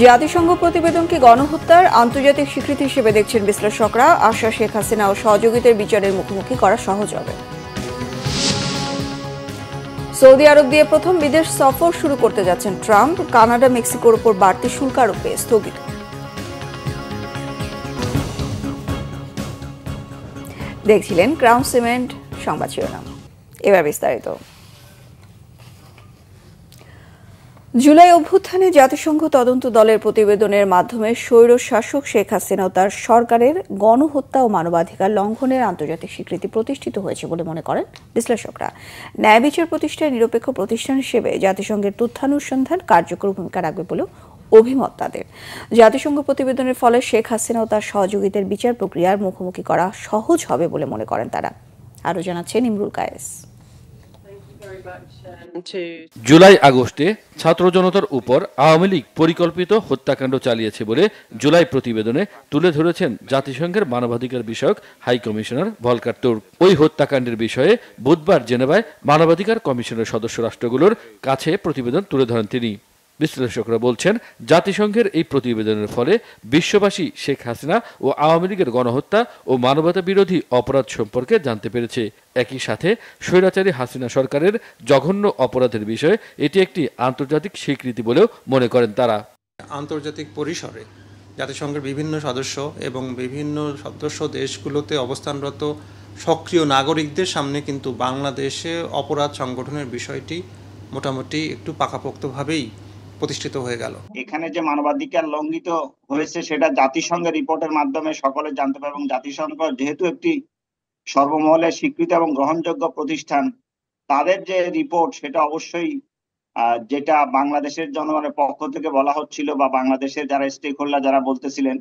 জাতিসংঘ প্রতিবেদনকে গণহত্যার আন্তর্জাতিক স্বীকৃতি হিসেবে দেখছেন বিশ্লেষকরা। আশা শেখ হাসিনা ও সহযোগীদের বিচারের মুখোমুখি করা সহজ হবে। সৌদি আরব দিয়ে প্রথম বিদেশ সফর শুরু করতে যাচ্ছেন ট্রাম্প। কানাডা মেক্সিকোর উপর বাড়তি শুল্ক আরোপে স্থগিত। দেখছিলেন ক্রাউন সিমেন্ট সংবাদ শিরোনাম, এবার বিস্তারিত। জুলাই অভ্যুত্থানে জাতিসংঘ তদন্ত দলের প্রতিবেদনের মাধ্যমে স্বৈর শাসক শেখ হাসিনা ও তার সরকারের গণহত্যা ও মানবাধিকার লঙ্ঘনের আন্তর্জাতিক স্বীকৃতি প্রতিষ্ঠিত হয়েছে বলে মনে করেন বিশ্লেষকরা। ন্যায় বিচার প্রতিষ্ঠায় নিরপেক্ষ প্রতিষ্ঠান হিসেবে জাতিসংঘের তথ্যানুসন্ধান কার্যকর ভূমিকা রাখবে বলে অভিমত তাদের। জাতিসংঘ প্রতিবেদনের ফলে শেখ হাসিনা ও তার সহযোগীদের বিচার প্রক্রিয়ার মুখোমুখি করা সহজ হবে বলে মনে করেন তারা। আরও জানাচ্ছেন ইমরুল কায়েস। জুলাই আগস্টে ছাত্র জনতার উপর আওয়ামী লীগ পরিকল্পিত হত্যাকাণ্ড চালিয়েছে বলে জুলাই প্রতিবেদনে তুলে ধরেছেন জাতিসংঘের মানবাধিকার বিষয়ক হাই কমিশনার ভলকার তুর্ক। ওই হত্যাকাণ্ডের বিষয়ে বুধবার জেনেভায় মানবাধিকার কমিশনের সদস্য রাষ্ট্রগুলোর কাছে প্রতিবেদন তুলে ধরেন তিনি। বিশ্লেষকরা বলছেন, জাতিসংঘের এই প্রতিবেদনের ফলে বিশ্ববাসী শেখ হাসিনা ও আওয়ামী লীগের গণহত্যা ও মানবতা বিরোধী অপরাধ সম্পর্কে জানতে পেরেছে। একই সাথে স্বৈরাচারী হাসিনা সরকারের জঘন্য অপরাধের বিষয়ে এটি একটি আন্তর্জাতিক স্বীকৃতি বলেও মনে করেন তারা। আন্তর্জাতিক পরিসরে জাতিসংঘের বিভিন্ন সদস্য এবং বিভিন্ন সদস্য দেশগুলোতে অবস্থানরত সক্রিয় নাগরিকদের সামনে কিন্তু বাংলাদেশে অপরাধ সংগঠনের বিষয়টি মোটামুটি একটু পাকাপোক্তভাবেই প্রতিষ্ঠিত হয়ে গেল। এখানে যে মানবাধিকার লঙ্ঘিত হয়েছে সেটা জাতিসংঘের রিপোর্টের মাধ্যমে সকলে জানতে পারে এবং জাতিসংঘ যেহেতু একটি সর্বমহলে স্বীকৃত এবং গ্রহণযোগ্য প্রতিষ্ঠান, তাদের যে রিপোর্ট সেটা অবশ্যই যেটা বাংলাদেশের জনগণের পক্ষ থেকে বলা হচ্ছিল বা বাংলাদেশের যারা স্টেক হোল্ডার যারা বলতেছিলেন,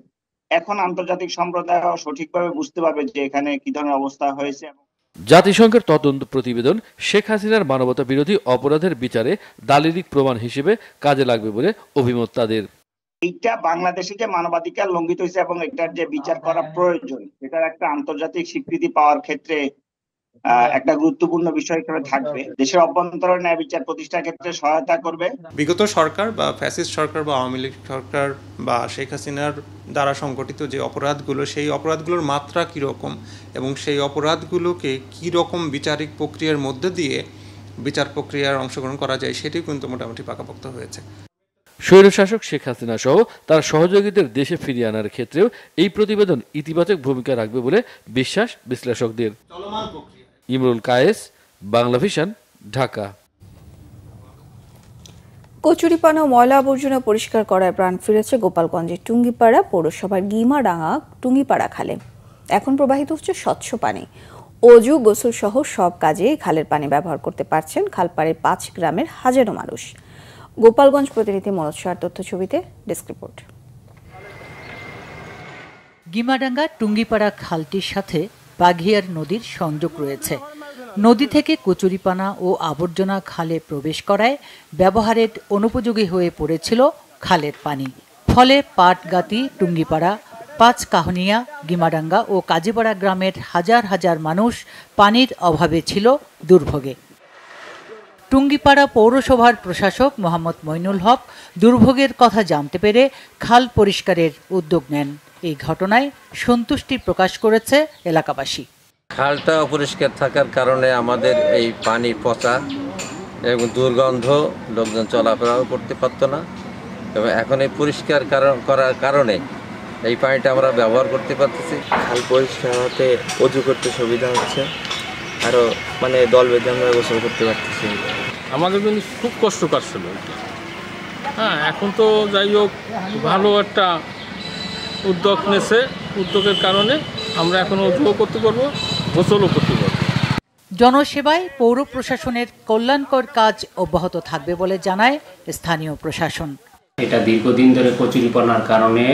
এখন আন্তর্জাতিক সম্প্রদায় সঠিকভাবে বুঝতে পারবে যে এখানে কি ধরনের অবস্থা হয়েছে। জাতিসংঘের তদন্ত প্রতিবেদন শেখ হাসিনার মানবতা বিরোধী অপরাধের বিচারে দালিলিক প্রমাণ হিসেবে কাজে লাগবে বলে অভিমত তাদের। এইটা বাংলাদেশে যে মানবাধিকার লঙ্ঘিত হয়েছে এবং এটার যে বিচার করা প্রয়োজন, এটার একটা আন্তর্জাতিক স্বীকৃতি পাওয়ার ক্ষেত্রে একটা গুরুত্বপূর্ণ বিষয় হিসেবে থাকবে। দেশের অভ্যন্তরে ন্যায় বিচার প্রতিষ্ঠার ক্ষেত্রে সহায়তা করবে। বিগত সরকার বা ফ্যাসিস্ট সরকার বা আওয়ামী লীগ সরকার বা শেখ হাসিনার দ্বারা সংগঠিত যে অপরাধগুলো, সেই অপরাধগুলোর মাত্রা কীরকম এবং সেই অপরাধগুলোকে কীরকম বিচারিক প্রক্রিয়ার মধ্যে দিয়ে বিচার প্রক্রিয়ার অংশগ্রহণ করা যায় সেটিও কিন্তু মোটামুটি পাকাপোক্ত হয়েছে। স্বৈরশাসক শেখ হাসিনা সহ তার সহযোগীদের দেশে ফিরিয়ে আনার ক্ষেত্রেও এই প্রতিবেদন ইতিবাচক ভূমিকা রাখবে বলে বিশ্বাস বিশ্লেষকদের। ইমরুল কায়েস, বাংলা ভিশন, ঢাকা। কচুরিপানা ও ময়লা আবর্জনা পরিষ্কার করায় প্রাণ ফিরেছে গোপালগঞ্জের টুঙ্গিপাড়া পৌরসভার গিমাডাঙ্গা টুঙ্গিপাড়া খালে। এখন প্রবাহিত হচ্ছে স্বচ্ছ পানি। অজু, গোসল সহ সব কাজে খালের পানি ব্যবহার করতে পারছেন খালপাড়ের 5 গ্রামের হাজারো মানুষ। গোপালগঞ্জ প্রতিনিধি মনোজ শাহর তথ্য ছবিতে ডেস্ক রিপোর্ট। গিমাডাঙ্গা টুঙ্গিপাড়া খালটির সাথে বাঘিয়ার নদীর সংযোগ রয়েছে। নদী থেকে কচুরিপানা ও আবর্জনা খালে প্রবেশ করায় ব্যবহারের অনুপযোগী হয়ে পড়েছিল খালের পানি। ফলে পাটগাতি, টুঙ্গিপাড়া, 5 কাহনিয়া, গিমাডাঙ্গা ও কাজীপাড়া গ্রামের হাজার হাজার মানুষ পানির অভাবে ছিল দুর্ভোগে। টুঙ্গিপাড়া পৌরসভার প্রশাসক মোহাম্মদ মইনুল হক দুর্ভোগের কথা জানতে পেরে খাল পরিষ্কারের উদ্যোগ নেন। এই ঘটনায় সন্তুষ্টি প্রকাশ করেছে এলাকাবাসী। খালটা অপরিষ্কার থাকার কারণে আমাদের এই পানি পচা এবং দুর্গন্ধ, লোকজন চলাফেরাও করতে পারতো না, এবং এখন এই পরিষ্কার করার কারণে এই পানিটা আমরা ব্যবহার করতে পারতেছি। খাল পরিষ্কার হতে অজু করতে সুবিধা হচ্ছে, আরও দল বেঁধে আমরা গোসল করতে পারতেছি। আমাদের কিন্তু খুব কষ্টকর ছিল। এখন তো যাই হোক ভালো একটা উদ্যোগ নেছে। উদ্যোগের কারণে আমরা এখন অজুও করতে পারবো, গোসলও করতে পারবো। জনসেবায় পৌর প্রশাসনের কল্যাণকর কাজ অব্যাহত থাকবে বলে জানায় স্থানীয় প্রশাসন। এটা দীর্ঘদিন ধরে কচুরিপানার কারণে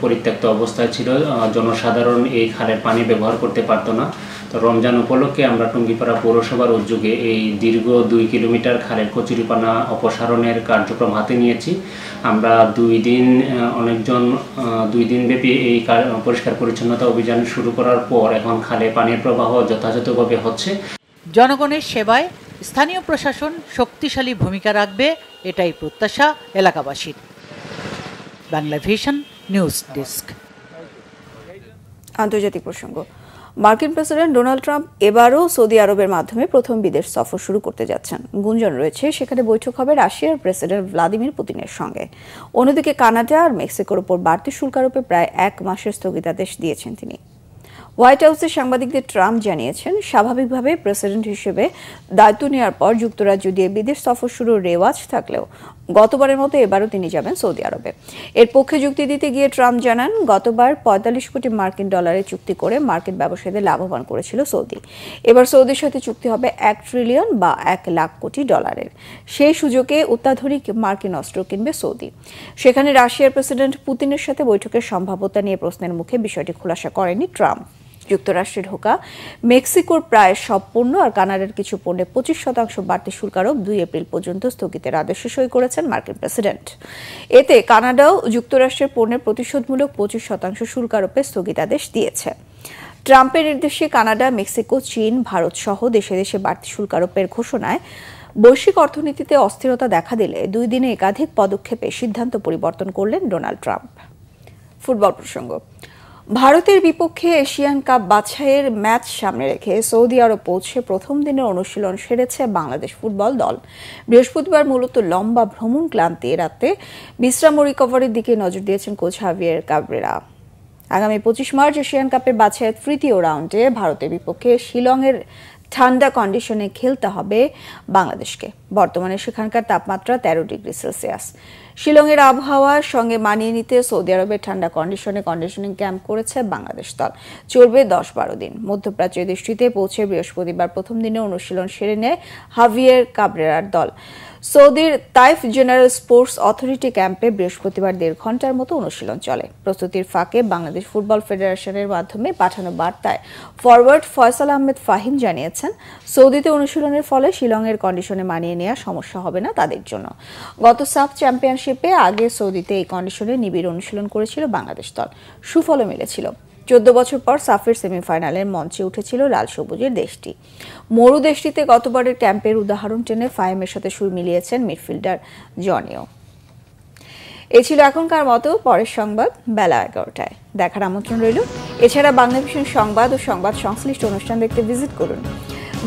পরিত্যক্ত অবস্থায় ছিল। জনসাধারণ এই খালের পানি ব্যবহার করতে পারতো না। তো রমজান উপলক্ষে আমরা টুঙ্গিপাড়া পৌরসভার উদ্যোগে এই দীর্ঘ 2 কিলোমিটার খালের কচুরিপানা অপসারণের কার্যক্রম হাতে নিয়েছি। আমরা 2 দিন ব্যাপী এই পরিষ্কার পরিচ্ছন্নতা অভিযান শুরু করার পর এখন খালে পানির প্রবাহ যথাযথভাবে হচ্ছে। জনগণের সেবায় স্থানীয় প্রশাসন শক্তিশালী ভূমিকা রাখবে, এটাই প্রত্যাশা এলাকাবাসীর। Banglavision news desk. আন্তর্জাতিক প্রসঙ্গ। মার্কিন প্রেসিডেন্ট ডোনাল্ড ট্রাম্প এবারও সৌদি আরবের মাধ্যমে প্রথম বিদেশ সফর শুরু করতে যাচ্ছেন। গুঞ্জন রয়েছে সেখানে বৈঠক হবে রাশিয়ার প্রেসিডেন্ট ভ্লাদিমির পুতিনের সঙ্গে। অন্যদিকে কানাডা আর মেক্সিকোর উপর বাড়তি শুল্ক আরোপে প্রায় 1 মাসের স্থগিতাদেশ দিয়েছেন তিনি। হোয়াইট হাউসে সাংবাদিকদের ট্রাম্প জানিয়েছেন, স্বাভাবিকভাবে প্রেসিডেন্ট হিসেবে দায়িত্ব নেওয়ার পর যুক্তরাজ্য দিয়ে বিদেশ সফর শুরুর রেওয়াজ থাকলেও গতবারের মতো এবারও তিনি যাবেন সৌদি আরবে। এর পক্ষে যুক্তি দিতে গিয়ে ট্রাম্প জানান, গতবার 45 কোটি মার্কিন ডলারের চুক্তি করে মার্কিন ব্যবসায়ীদের লাভবান করেছিল সৌদি। এবার সৌদির সাথে চুক্তি হবে 1 ট্রিলিয়ন বা 1 লাখ কোটি ডলারের। সেই সুযোগে অত্যাধুনিক মার্কিন অস্ত্র কিনবে সৌদি। সেখানে রাশিয়ার প্রেসিডেন্ট পুতিনের সাথে বৈঠকের সম্ভাব্যতা নিয়ে প্রশ্নের মুখে বিষয়টি খোলাসা করেনি ট্রাম্প। যুক্তরাষ্ট্রে ঢোকা মেক্সিকোর প্রায় সব পণ্য আর কানাডার কিছু পণ্যে 25% বাড়তি শুল্ক আরোপ 2 এপ্রিল পর্যন্ত স্থগিতের আদেশে সই করেছেন মার্কিন প্রেসিডেন্ট। এতে কানাডাও যুক্তরাষ্ট্রের পণ্যের প্রতিশোধমূলক 25% শুল্ক আরোপে স্থগিতাদেশ দিয়েছে। ট্রাম্পের নির্দেশে কানাডা, মেক্সিকো, চীন, ভারত সহ দেশে দেশে বাড়তি শুল্ক আরোপের ঘোষণায় বৈশ্বিক অর্থনীতিতে অস্থিরতা দেখা দিলে 2 দিনে একাধিক পদক্ষেপে সিদ্ধান্ত পরিবর্তন করলেন ডোনাল্ড ট্রাম্প। ফুটবল প্রসঙ্গ। ভারতের বিপক্ষে এশিয়ান কাপ বাছাইয়ের ম্যাচ সামনে রেখে সৌদি আরব পৌঁছে প্রথম দিনের অনুশীলন সেরেছে বাংলাদেশ ফুটবল দল। বৃহস্পতিবার মূলত লম্বা ভ্রমণ ক্লান্তি এড়াতে বিশ্রাম ও রিকভারির দিকে নজর দিয়েছেন কোচ হাভিয়ের কাবরেরা। আগামী 25 মার্চ এশিয়ান কাপের বাছাইয়ের তৃতীয় রাউন্ডে ভারতের বিপক্ষে শিলংয়ের ঠান্ডা কন্ডিশনে খেলতে হবে বাংলাদেশকে। বর্তমানে সেখানকার তাপমাত্রা 13 ডিগ্রি সেলসিয়াস। শিলংয়ের আবহাওয়ার সঙ্গে মানিয়ে নিতে সৌদি আরবের ঠান্ডা কন্ডিশনিং ক্যাম্প করেছে বাংলাদেশ দল। চলবে 10-12 দিন। মধ্যপ্রাচ্যের দেশটিতে পৌঁছে বৃহস্পতিবার প্রথম দিনে অনুশীলন সেরে নেয় হাভিয়ের কাবরেরার দল। সৌদির তাইফ জেনারেল স্পোর্টস অথরিটি ক্যাম্পে বৃহস্পতিবার 1.5 ঘন্টার মতো অনুশীলন চলে। প্রস্তুতির ফাঁকে বাংলাদেশ ফুটবল ফেডারেশনের মাধ্যমে পাঠানো বার্তায় ফরওয়ার্ড ফয়সাল আহমেদ ফাহিম জানিয়েছেন, সৌদিতে অনুশীলনের ফলে শিলংয়ের কন্ডিশনে মানিয়ে নেওয়া সমস্যা হবে না তাদের জন্য। গত সাফ চ্যাম্পিয়নশিপে আগে সৌদিতে এই কন্ডিশনে নিবিড় অনুশীলন করেছিল বাংলাদেশ দল। সুফলও মিলেছিল। 14 বছর পর সাফের সেমিফাইনালের মঞ্চে উঠেছিল লাল সবুজের দেশটি। মরু দেশটিতে গতবারের ক্যাম্পের উদাহরণ টেনে ফাহিমের সাথে সুর মিলিয়েছেন মিডফিল্ডার জনিও। এই ছিল এখনকার মতো। পরের সংবাদ বেলা 11টায় দেখার আমন্ত্রণ রইল। এছাড়া বাংলাভিশন সংবাদ ও সংবাদ সংশ্লিষ্ট অনুষ্ঠান দেখতে ভিজিট করুন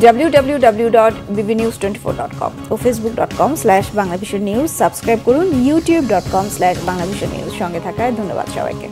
www.bbnews24.com ও facebook.com/banglavishnnews। সাবস্ক্রাইব করুন youtube.com/banglavishnnews। সঙ্গে থাকায় ধন্যবাদ সবাইকে।